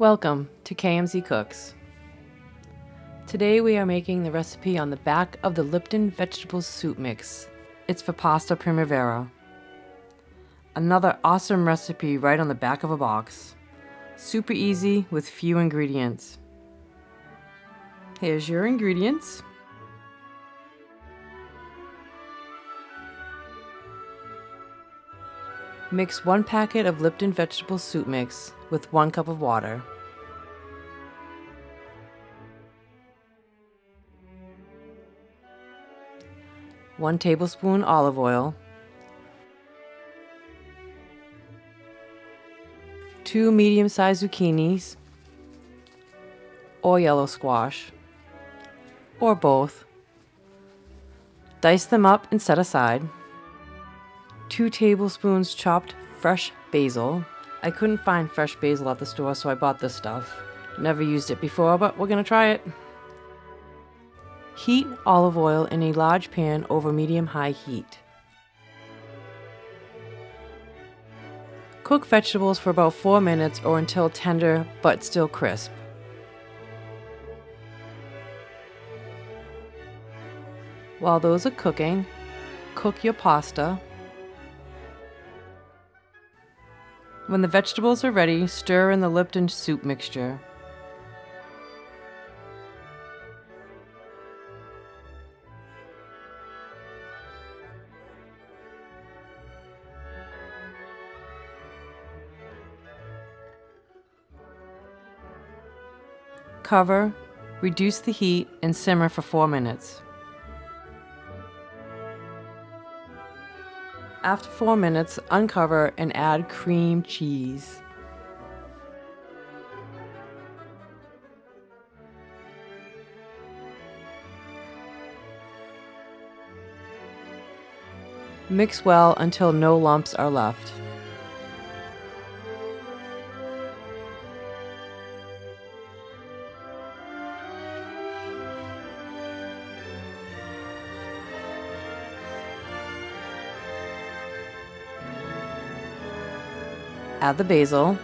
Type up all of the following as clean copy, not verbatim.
Welcome to KMZ Cooks. Today we are making the recipe on the back of the Lipton vegetable soup mix. It's for pasta Primavera. Another awesome recipe right on the back of a box. Super easy with few ingredients. Here's your ingredients. Mix 1 packet of Lipton vegetable soup mix with 1 cup of water. 1 tablespoon olive oil, 2 medium-sized zucchinis, or yellow squash, or both. Dice them up and set aside. 2 tablespoons chopped fresh basil. I couldn't find fresh basil at the store, so I bought this stuff. Never used it before, but we're gonna try it. Heat olive oil in a large pan over medium-high heat. Cook vegetables for about 4 minutes or until tender but still crisp. While those are cooking, cook your pasta. When the vegetables are ready, stir in the Lipton soup mixture. Cover, reduce the heat, and simmer for 4 minutes. After 4 minutes, uncover and add cream cheese. Mix well until no lumps are left. Add the basil,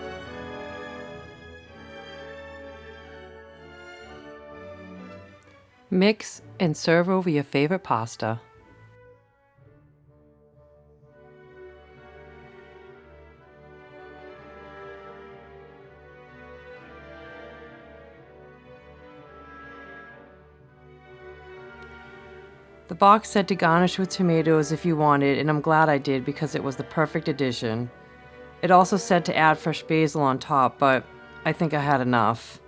mix and serve over your favorite pasta. The box said to garnish with tomatoes if you wanted, and I'm glad I did because it was the perfect addition. It also said to add fresh basil on top, but I think I had enough.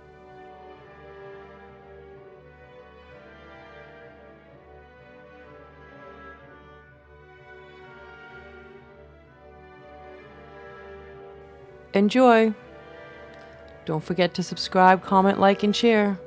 Enjoy! Don't forget to subscribe, comment, like, and share.